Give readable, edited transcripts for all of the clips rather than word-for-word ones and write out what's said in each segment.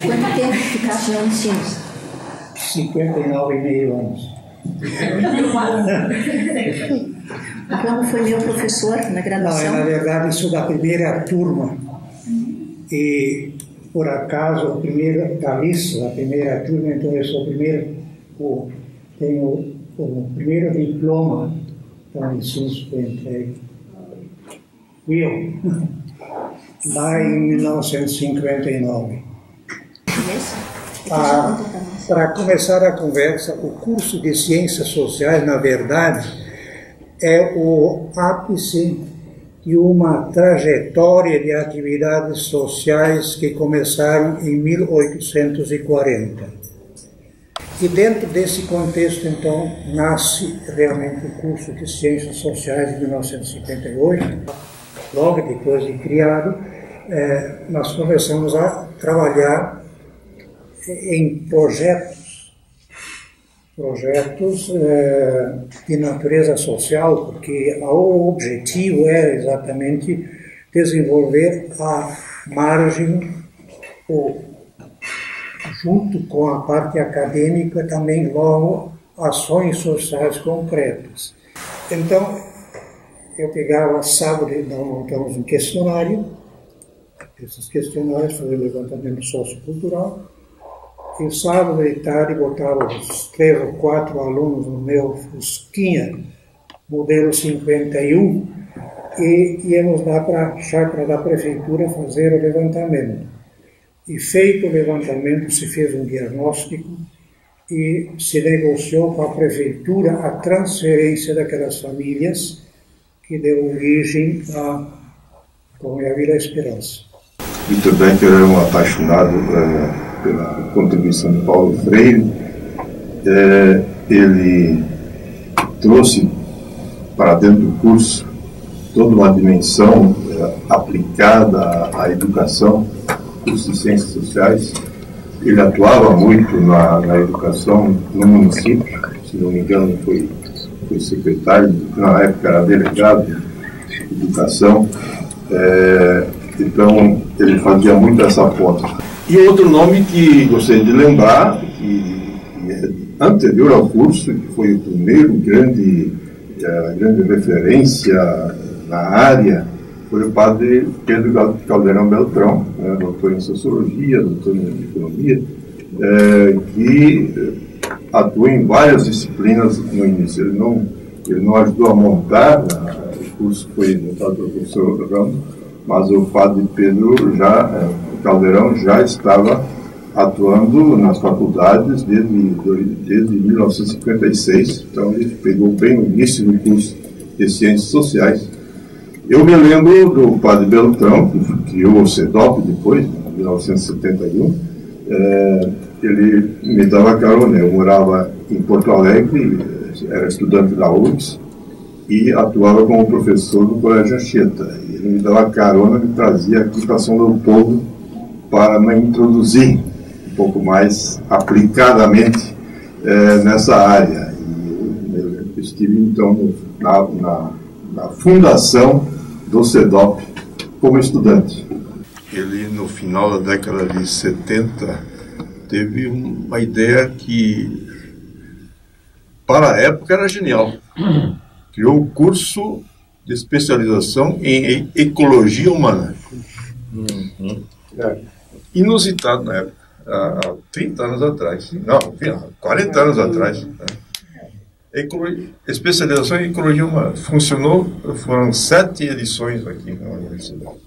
Quanto tempo ficaste no ensino? 59,5 anos. Como foi meu professor na graduação? Não, na verdade, sou da primeira turma. E, por acaso, o primeiro da lista, da primeira turma, então eu sou o primeiro, tenho o primeiro diploma para o ensino superior. Fui eu, lá em 1959. Para começar a conversa, o curso de Ciências Sociais, na verdade, é o ápice de uma trajetória de atividades sociais que começaram em 1840. E dentro desse contexto, então, nasce realmente o curso de Ciências Sociais de 1958. Logo depois de criado, nós começamos a trabalhar em projetos de natureza social, porque o objetivo era exatamente desenvolver a margem, junto com a parte acadêmica, também logo ações sociais concretas. Então, eu pegava sábado, nós montamos um questionário, esses questionários faziam levantamento sociocultural, e sábado de tarde botava os 3 ou 4 alunos no meu Fusquinha, modelo 51, e íamos lá para a chácara da prefeitura fazer o levantamento. E feito o levantamento, se fez um diagnóstico e se negociou com a prefeitura a transferência daquelas famílias que deu origem à Vila Esperança. Victor Becker era um apaixonado pela contribuição de Paulo Freire. Ele trouxe para dentro do curso toda uma dimensão aplicada à educação, curso de Ciências Sociais. Ele atuava muito na educação no município, se não me engano foi secretário, na época era delegado de educação. Então ele fazia muito essa ponta. E outro nome que gostaria de lembrar, que é anterior ao curso, que foi o primeiro grande referência na área, foi o padre Pedro Caldeirão Beltrão, doutor em Sociologia, doutor em Economia, que atuou em várias disciplinas no início. Ele não ajudou a montar, o curso foi montado pelo professor Ramos, mas o padre Pedro Caldeirão já estava atuando nas faculdades desde 1956, então ele pegou bem o início do curso de Ciências Sociais. Eu me lembro do padre Beltrão, que criou o CEDOP depois, em 1971, ele me dava carona. Eu morava em Porto Alegre, era estudante da URGS e atuava como professor no Colégio Anchieta. Ele me dava carona, me trazia aqui para São Leopoldo para me introduzir um pouco mais aplicadamente nessa área. E eu estive então na fundação do CEDOP como estudante. Ele, no final da década de 70, teve uma ideia que, para a época, era genial. Criou o curso de especialização em Ecologia Humana. Inusitado na época, há 30 anos atrás. Não, 40 anos atrás. Né? Especialização em Ecologia Humana. Funcionou, foram 7 edições aqui na universidade.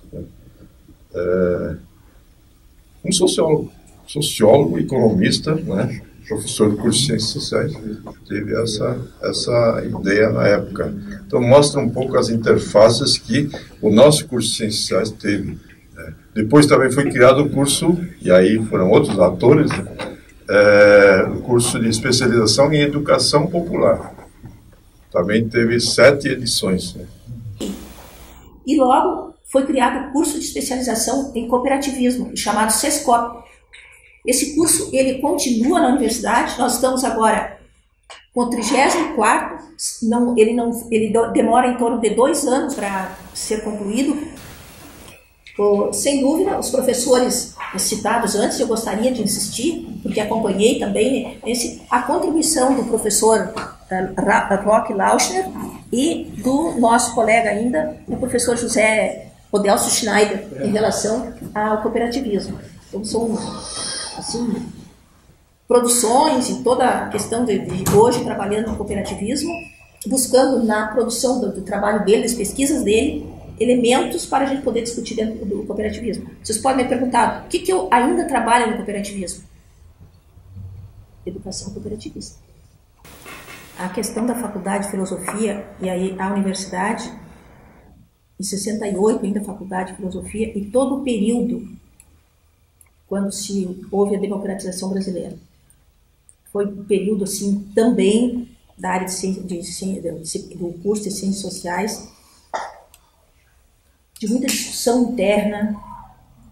Um sociólogo, economista, né? Professor do curso de Ciências Sociais, teve essa ideia na época. Então mostra um pouco as interfaces que o nosso curso de Ciências Sociais teve. Né? Depois também foi criado o curso, e aí foram outros atores, né? O curso de especialização em Educação Popular. Também teve 7 edições. Né? E logo foi criado o curso de especialização em cooperativismo, chamado SESCOP. Esse curso, ele continua na universidade. Nós estamos agora com o 34º, ele demora em torno de 2 anos para ser concluído. Sem dúvida, os professores citados antes, eu gostaria de insistir, porque acompanhei também a contribuição do professor Roque Lauschner e do nosso colega ainda, o professor José Odelso Schneider, em relação ao cooperativismo. Então, são, assim, produções e toda a questão de hoje trabalhando no cooperativismo, buscando na produção do trabalho dele, das pesquisas dele, elementos para a gente poder discutir dentro do cooperativismo. Vocês podem me perguntar, o que eu ainda trabalho no cooperativismo? Educação cooperativista. A questão da faculdade de filosofia e aí a universidade, em 68 ainda a faculdade de filosofia, e todo o período quando se houve a democratização brasileira. Foi um período assim também da área do curso de Ciências Sociais, de muita discussão interna,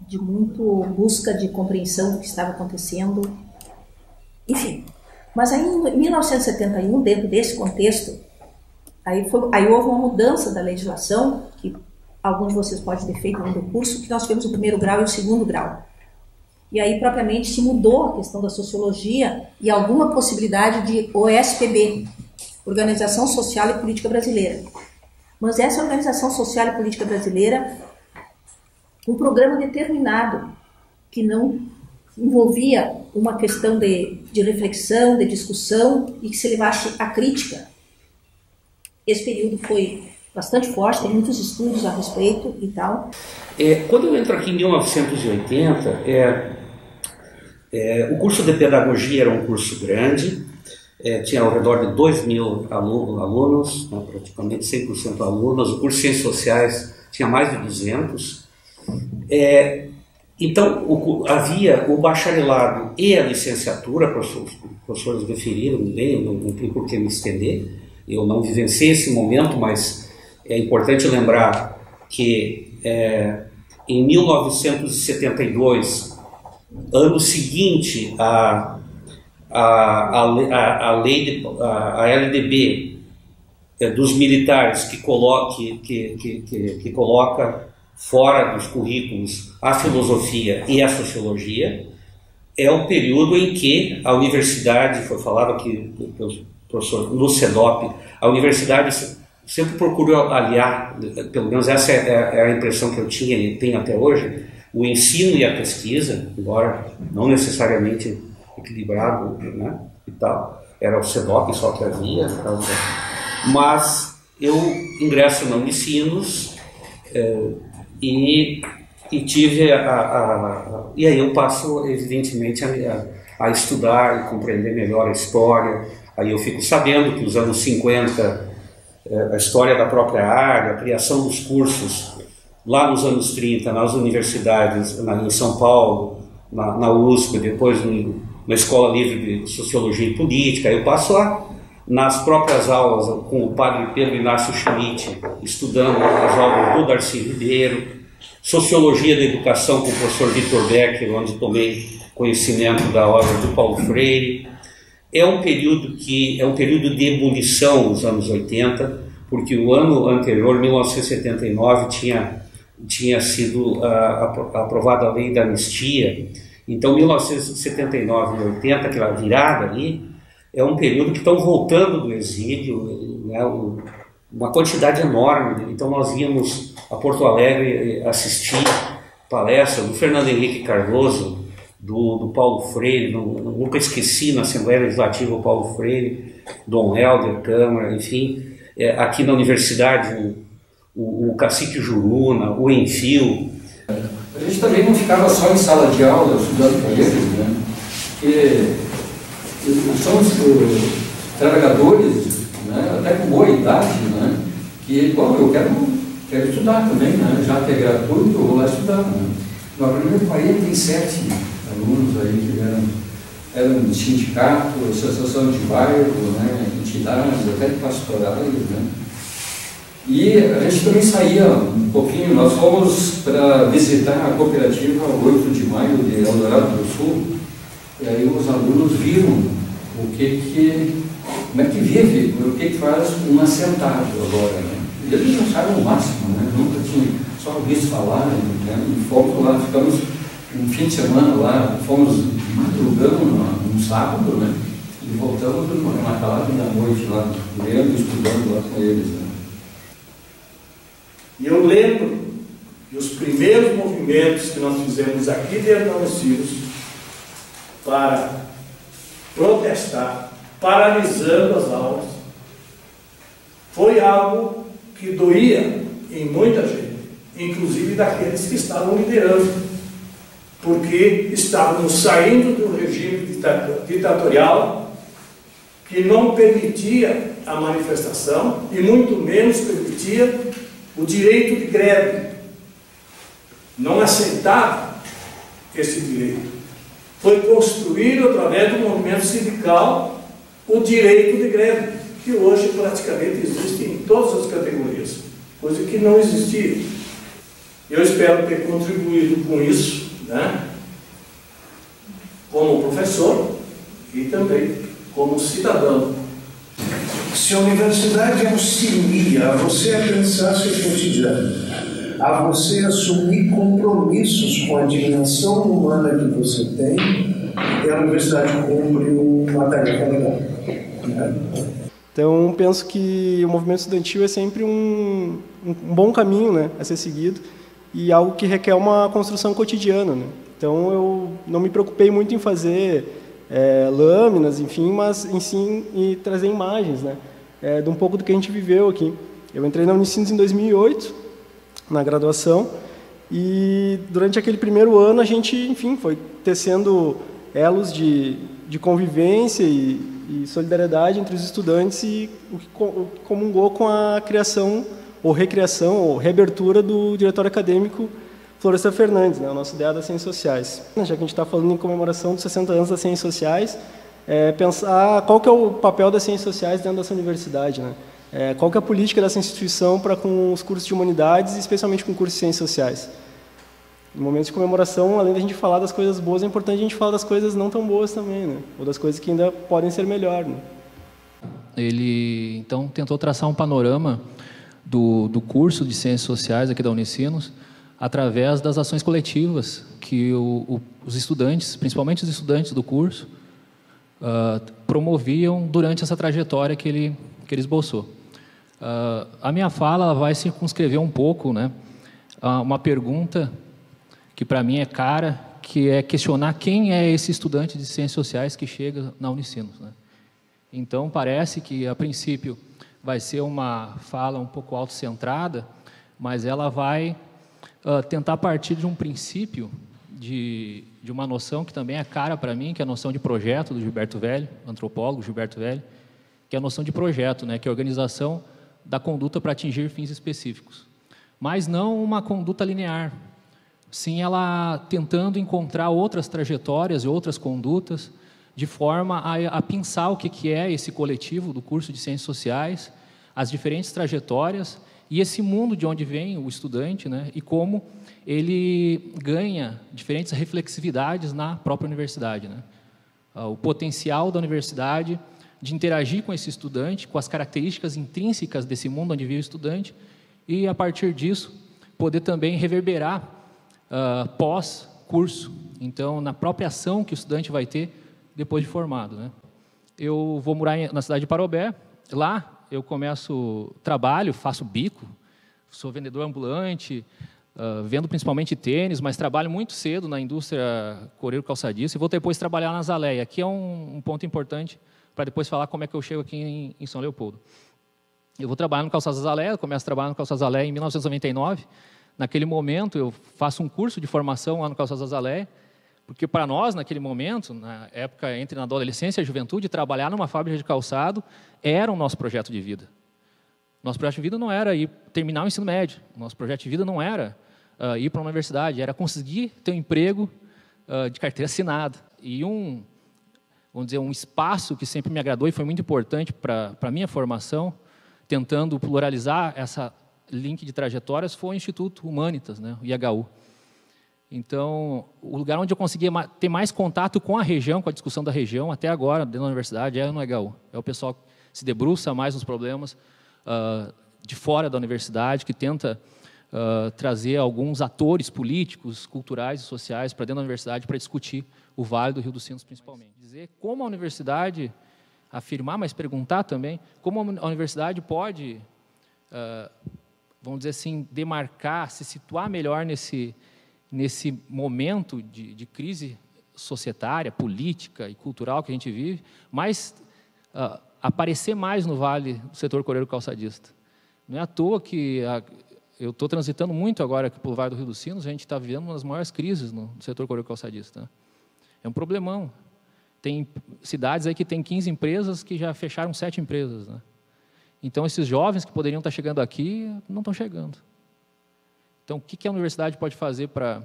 de muita busca de compreensão do que estava acontecendo, enfim. Mas aí em 1971, dentro desse contexto, aí houve uma mudança da legislação, que alguns de vocês podem ter feito no curso, que nós tivemos o primeiro grau e o segundo grau. E aí propriamente se mudou a questão da sociologia e alguma possibilidade de OSPB, Organização Social e Política Brasileira. Mas essa Organização Social e Política Brasileira, um programa determinado, que não envolvia uma questão de reflexão, de discussão e que se levasse à crítica. Esse período foi bastante forte, tem muitos estudos a respeito e tal. Quando eu entro aqui em 1980, o curso de pedagogia era um curso grande, tinha ao redor de 2.000 alunos, né, praticamente 100% alunos. O curso de Ciências Sociais tinha mais de 200. Então, havia o bacharelado e a licenciatura, os professores referiram bem, não tem por que me estender. Eu não vivenciei esse momento, mas é importante lembrar que em 1972, ano seguinte a LDB dos militares que coloca fora dos currículos a filosofia e a sociologia, é o período em que a universidade, foi falado aqui pelo professor no CEDOP, a universidade sempre procurou aliar, pelo menos essa é a impressão que eu tinha e tenho até hoje, o ensino e a pesquisa, embora não necessariamente equilibrado, né, e tal, era o CEDOP só que havia, mas eu ingresso na Unicinos e tive e aí eu passo evidentemente a estudar e compreender melhor a história. Aí eu fico sabendo que os anos 50, a história da própria área, a criação dos cursos lá nos anos 30 nas universidades, em São Paulo, na USP, depois na Escola Livre de Sociologia e Política. Eu passo nas próprias aulas com o padre Pedro Inácio Schmidt, estudando as obras do Darcy Ribeiro, Sociologia da Educação com o professor Victor Becker, onde tomei conhecimento da obra do Paulo Freire. É um período de ebulição, os anos 80, porque o ano anterior, 1979, tinha sido aprovada a lei da anistia. Então, 1979 e 80, aquela virada ali, é um período que estão voltando do exílio, né, uma quantidade enorme. Então, nós íamos a Porto Alegre assistir palestras do Fernando Henrique Cardoso, do Paulo Freire, nunca esqueci, na Assembleia Legislativa, o Paulo Freire, Dom Helder Câmara, enfim, aqui na universidade, o Cacique Juruna, o Enfio. A gente também não ficava só em sala de aula estudando com eles, né? Porque são os trabalhadores, né? Até com boa idade, né? Que, bom, eu quero estudar também, né? Já que é gratuito, eu vou lá estudar, né? No primeiro 47 alunos aí que eram de sindicato, associação de bairro, né? Entidades, até de pastorais, né? E a gente também saía um pouquinho, nós fomos para visitar a cooperativa 8 de maio de Eldorado do Sul, e aí os alunos viram como é que vive, o que faz um assentado agora, né? E eles acharam o máximo, né? Nunca tinha, os só ouvi falar, né? E fomos lá, ficamos um fim de semana lá, fomos madrugando num sábado, né? E voltamos na tarde da noite lá, lendo e estudando lá com eles, né? E eu lembro que os primeiros movimentos que nós fizemos aqui dentro da Unicinos para protestar, paralisando as aulas, foi algo que doía em muita gente, inclusive daqueles que estavam liderando, porque estávamos saindo do regime ditatorial que não permitia a manifestação e muito menos permitia o direito de greve. Não aceitava esse direito. Foi construído através do movimento sindical o direito de greve, que hoje praticamente existe em todas as categorias, coisa que não existia. Eu espero ter contribuído com isso, né, como professor e também como cidadão. Se a universidade auxilia a você a pensar seu cotidiano, a você assumir compromissos com a dimensão humana que você tem, e a universidade cumpre uma tarefa legal, né? Então, penso que o movimento estudantil é sempre um bom caminho, né, a ser seguido, e algo que requer uma construção cotidiana, né? Então, eu não me preocupei muito em fazer lâminas, enfim, mas em sim em trazer imagens, né, de um pouco do que a gente viveu aqui. Eu entrei na Unicinos em 2008, na graduação, e durante aquele primeiro ano a gente, enfim, foi tecendo elos de convivência e solidariedade entre os estudantes, e o que comungou com a criação, ou recriação, ou reabertura do diretório acadêmico Florestan Fernandes, né, o nosso ideal das Ciências Sociais. Já que a gente está falando em comemoração dos 60 anos das Ciências Sociais, pensar qual que é o papel das Ciências Sociais dentro dessa universidade, né? Qual que é a política dessa instituição para com os cursos de humanidades, especialmente com cursos de Ciências Sociais. Em momentos de comemoração, além da gente falar das coisas boas, é importante a gente falar das coisas não tão boas também, né? Ou das coisas que ainda podem ser melhor, né? Ele, então, tentou traçar um panorama do curso de Ciências Sociais aqui da Unicinos, através das ações coletivas que os estudantes, principalmente os estudantes do curso, promoviam durante essa trajetória que ele esboçou. A minha fala ela vai circunscrever um pouco, né, uma pergunta que para mim é cara, que é questionar quem é esse estudante de Ciências Sociais que chega na Unicinos, né? Então, parece que, a princípio, vai ser uma fala um pouco autocentrada, mas ela vai tentar partir de um princípio, de uma noção que também é cara para mim, que é a noção de projeto do Gilberto Velho, antropólogo Gilberto Velho, que é a noção de projeto, né, que é a organização da conduta para atingir fins específicos. Mas não uma conduta linear, sim ela tentando encontrar outras trajetórias e outras condutas, de forma a pensar o que é esse coletivo do curso de Ciências Sociais, as diferentes trajetórias e esse mundo de onde vem o estudante, né, e como ele ganha diferentes reflexividades na própria universidade, né? O potencial da universidade de interagir com esse estudante, com as características intrínsecas desse mundo onde vive o estudante, e, a partir disso, poder também reverberar pós-curso, então, na própria ação que o estudante vai ter depois de formado, né? Eu vou morar na cidade de Parobé. Lá eu começo trabalho, faço bico, sou vendedor ambulante, vendo principalmente tênis, mas trabalho muito cedo na indústria coreiro calçadista e vou depois trabalhar na Zaleia. Aqui é um ponto importante para depois falar como é que eu chego aqui em São Leopoldo. Eu vou trabalhar no Calçados Zaleia, começo a trabalhar no Calçados Zaleia em 1999. Naquele momento eu faço um curso de formação lá no Calçados Zaleia, porque para nós, naquele momento, na época entre na adolescência e a juventude, trabalhar numa fábrica de calçado era o nosso projeto de vida. Nosso projeto de vida não era ir terminar o ensino médio. Nosso projeto de vida não era ir para uma universidade, era conseguir ter um emprego de carteira assinada. E vamos dizer, um espaço que sempre me agradou e foi muito importante para a minha formação, tentando pluralizar essa link de trajetórias, foi o Instituto Humanitas, né, o IHU. Então, o lugar onde eu conseguia ter mais contato com a região, com a discussão da região, até agora, dentro da universidade, é no IHU. É o pessoal que se debruça mais nos problemas de fora da universidade, que tenta trazer alguns atores políticos, culturais e sociais para dentro da universidade para discutir o Vale do Rio dos Sinos, principalmente. Dizer como a universidade, afirmar, mas perguntar também, como a universidade pode, vamos dizer assim, demarcar, se situar melhor nesse momento de crise societária, política e cultural que a gente vive, mas aparecer mais no Vale do setor coreiro calçadista. Não é à toa que eu estou transitando muito agora aqui pelo Vale do Rio dos Sinos, a gente está vivendo uma das maiores crises no setor coreiro calçadista. Né? É um problemão. Tem cidades aí que tem 15 empresas que já fecharam 7 empresas. Né? Então, esses jovens que poderiam estar chegando aqui, não estão chegando. Então, o que a universidade pode fazer para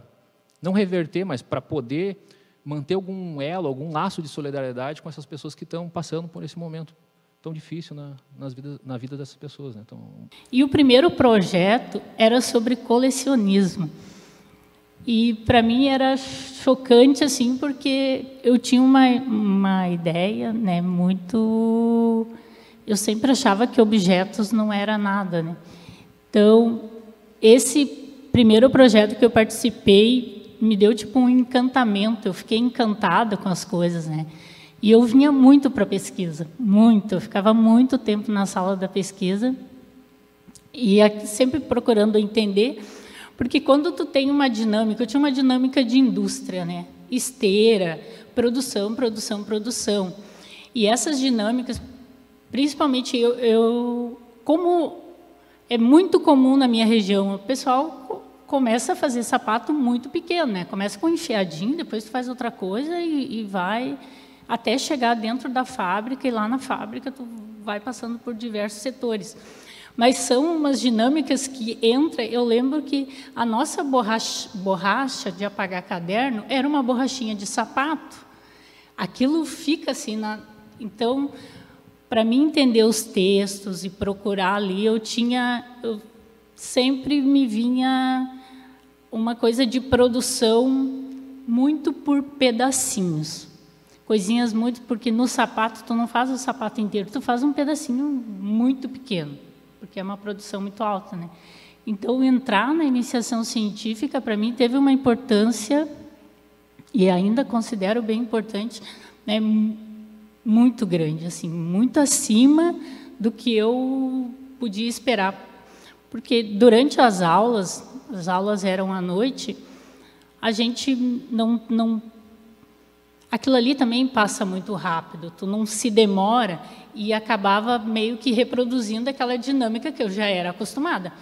não reverter, mas para poder manter algum elo, algum laço de solidariedade com essas pessoas que estão passando por esse momento tão difícil na vida dessas pessoas. Né? Então... E o primeiro projeto era sobre colecionismo. E, para mim, era chocante, assim, porque eu tinha uma ideia, né, muito... Eu sempre achava que objetos não era nada. Né? Então, esse primeiro projeto que eu participei me deu tipo um encantamento, eu fiquei encantada com as coisas, né? E eu vinha muito para a pesquisa, muito, eu ficava muito tempo na sala da pesquisa e sempre procurando entender, porque quando tu tem uma dinâmica, eu tinha uma dinâmica de indústria, né? Esteira, produção, produção, produção. E essas dinâmicas, principalmente como é muito comum na minha região, o pessoal começa a fazer sapato muito pequeno, né? Começa com um enfiadinho, depois tu faz outra coisa e vai até chegar dentro da fábrica, e lá na fábrica tu vai passando por diversos setores. Mas são umas dinâmicas que entra. Eu lembro que a nossa borracha de apagar caderno era uma borrachinha de sapato. Aquilo fica assim Então, para mim entender os textos e procurar ali, eu sempre me vinha uma coisa de produção muito por pedacinhos. Coisinhas muito, porque no sapato, tu não faz o sapato inteiro, tu faz um pedacinho muito pequeno, porque é uma produção muito alta, né? Então, entrar na iniciação científica, para mim, teve uma importância, e ainda considero bem importante, né, muito grande, assim, muito acima do que eu podia esperar. Porque durante as aulas eram à noite, a gente não... Aquilo ali também passa muito rápido, tu não se demora, e acabava meio que reproduzindo aquela dinâmica que eu já era acostumada.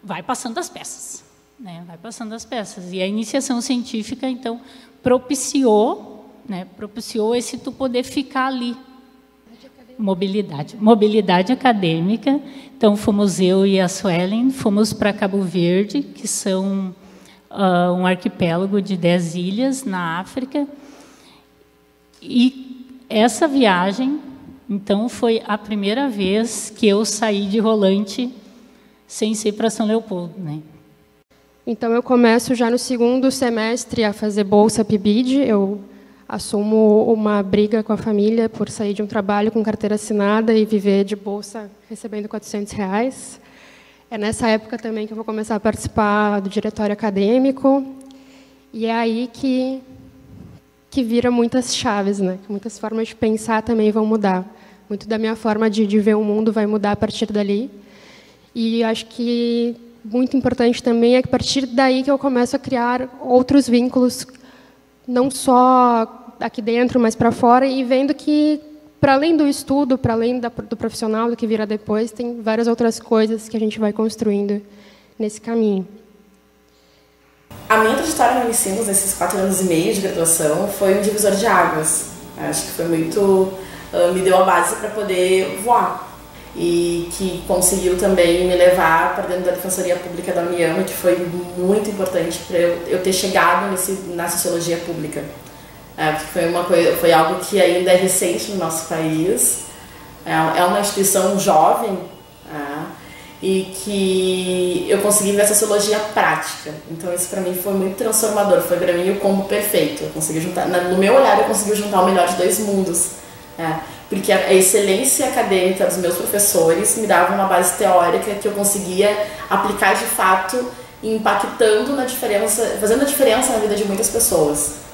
Vai passando as peças, né? Vai passando as peças. E a iniciação científica, então, propiciou esse tu poder ficar ali. Mobilidade acadêmica. Então, fomos eu e a Suelen, fomos para Cabo Verde, que são um arquipélago de 10 ilhas na África. E essa viagem, então, foi a primeira vez que eu saí de Rolante sem ser para São Leopoldo, né? Então, eu começo já no segundo semestre a fazer bolsa PIBID. Eu assumo uma briga com a família por sair de um trabalho com carteira assinada e viver de bolsa recebendo R$400. É nessa época também que eu vou começar a participar do diretório acadêmico. E é aí que vira muitas chaves, né? Muitas formas de pensar também vão mudar. Muito da minha forma de ver o mundo vai mudar a partir dali. E acho que muito importante também é que a partir daí que eu começo a criar outros vínculos, não só aqui dentro, mas para fora, e vendo que, para além do estudo, para além do profissional, do que virá depois, tem várias outras coisas que a gente vai construindo nesse caminho. A minha trajetória no Unicinos, nesses 4 anos e meio de graduação, foi um divisor de águas. Acho que foi muito... me deu a base para poder voar. E que conseguiu também me levar para dentro da Defensoria Pública da União, que foi muito importante para eu ter chegado na sociologia pública. Porque foi algo que ainda é recente no nosso país. É uma instituição jovem, e que eu consegui ver a sociologia prática. Então isso para mim foi muito transformador, foi para mim o combo perfeito. Eu consegui juntar, no meu olhar eu consegui juntar o melhor de 2 mundos, porque a excelência acadêmica dos meus professores me dava uma base teórica que eu conseguia aplicar de fato impactando na diferença, fazendo a diferença na vida de muitas pessoas.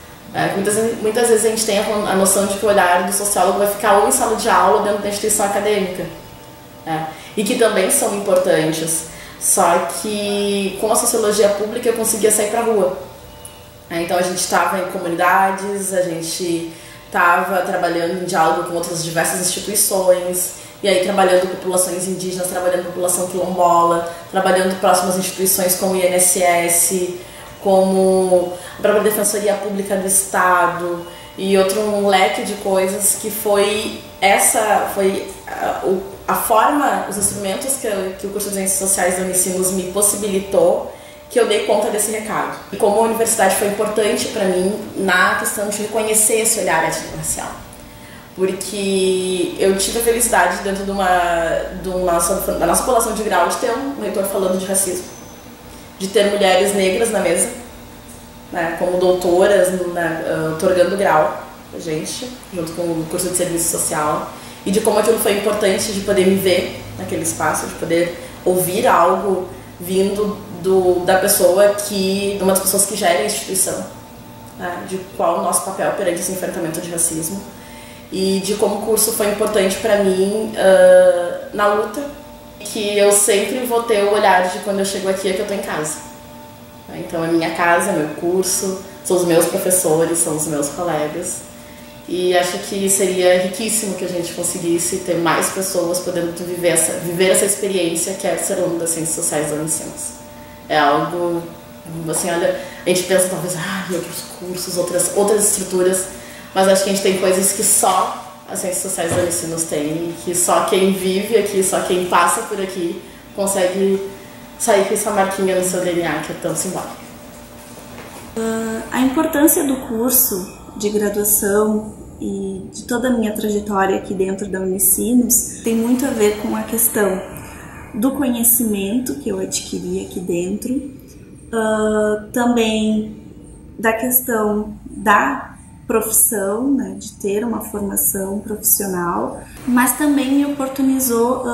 Muitas vezes a gente tem a noção de que o olhar do sociólogo vai ficar ou em sala de aula ou dentro da instituição acadêmica, e que também são importantes, só que com a sociologia pública eu conseguia sair para a rua. Então a gente estava em comunidades, a gente estava trabalhando em diálogo com outras diversas instituições, e aí trabalhando com populações indígenas, trabalhando com população quilombola, trabalhando próximas instituições como o INSS, como a própria Defensoria Pública do Estado e um leque de coisas que foi a forma, os instrumentos que o curso de Ciências Sociais da Unicinos me possibilitou, que eu dei conta desse recado. E como a universidade foi importante para mim na questão de reconhecer esse olhar étnico-racial. Porque eu tive a felicidade dentro da nossa população de grau de ter um reitor falando de racismo, de ter mulheres negras na mesa, né, como doutoras, otorgando grau a gente, junto com o curso de serviço social, e de como aquilo foi importante de poder me ver naquele espaço, de poder ouvir algo vindo da pessoa de uma das pessoas que gera a instituição, né, de qual o nosso papel perante esse enfrentamento de racismo, e de como o curso foi importante para mim na luta, que eu sempre vou ter o olhar de quando eu chego aqui é que eu estou em casa. Então é minha casa, é meu curso, são os meus professores, são os meus colegas, e acho que seria riquíssimo que a gente conseguisse ter mais pessoas podendo viver essa experiência que é ser aluno das Ciências Sociais da Unicinos. É algo, assim, olha, a gente pensa talvez, outros cursos, outras estruturas, mas acho que a gente tem coisas que só as Ciências Sociais da Unicinos têm, e que só quem vive aqui, só quem passa por aqui consegue sair com essa marquinha no seu DNA, que é tão simbólica. A importância do curso de graduação e de toda a minha trajetória aqui dentro da Unicinos tem muito a ver com a questão do conhecimento que eu adquiri aqui dentro, também da questão da profissão, né, de ter uma formação profissional, mas também me oportunizou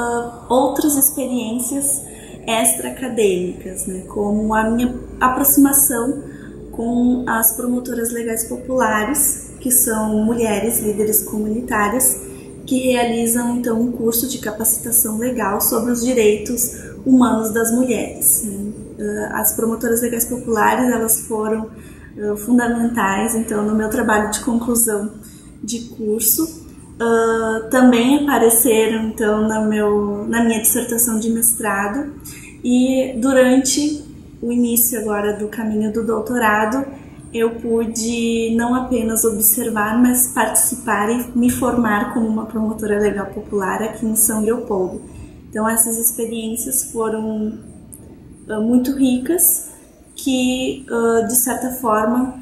outras experiências extra-acadêmicas, né, como a minha aproximação com as promotoras legais populares, que são mulheres líderes comunitárias, que realizam então um curso de capacitação legal sobre os direitos humanos das mulheres. As promotoras legais populares, elas foram fundamentais então no meu trabalho de conclusão de curso. Também apareceram então na minha dissertação de mestrado, e durante o início agora do caminho do doutorado eu pude não apenas observar, mas participar e me formar como uma promotora legal popular aqui em São Leopoldo. Então essas experiências foram muito ricas, que de certa forma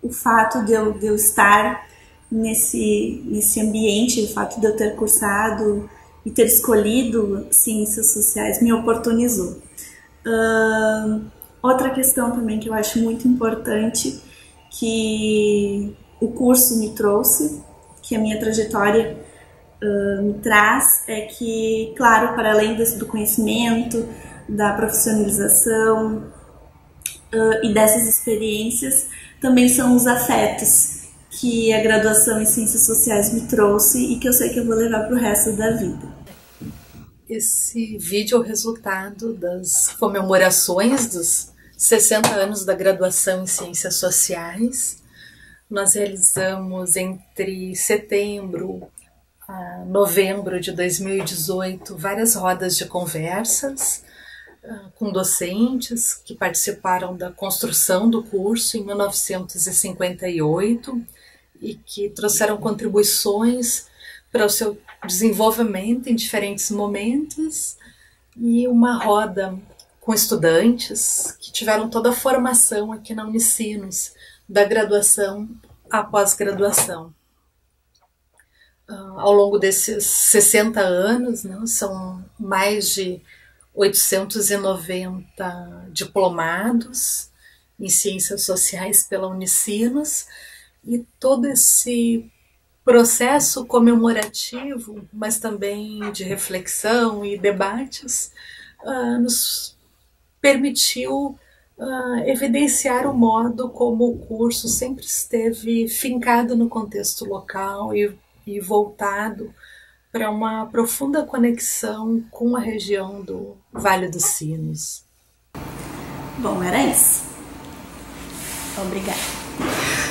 o fato de eu estar nesse ambiente, o fato de eu ter cursado e ter escolhido Ciências Sociais me oportunizou. Outra questão também que eu acho muito importante, que o curso me trouxe, que a minha trajetória me traz, é que, claro, para além do conhecimento, da profissionalização e dessas experiências, também são os afetos que a graduação em Ciências Sociais me trouxe e que eu sei que eu vou levar para o resto da vida. Esse vídeo é o resultado das comemorações dos 60 anos da graduação em Ciências Sociais. Nós realizamos entre setembro a novembro de 2018 várias rodas de conversas com docentes que participaram da construção do curso em 1958 e que trouxeram contribuições para o seu desenvolvimento em diferentes momentos, e uma roda com estudantes que tiveram toda a formação aqui na Unicinos, da graduação à pós-graduação. Ao longo desses 60 anos, né, são mais de 890 diplomados em Ciências Sociais pela Unicinos, e todo esse processo comemorativo, mas também de reflexão e debates, nos permitiu evidenciar o modo como o curso sempre esteve fincado no contexto local e voltado para uma profunda conexão com a região do Vale dos Sinos. Bom, era isso. Obrigada.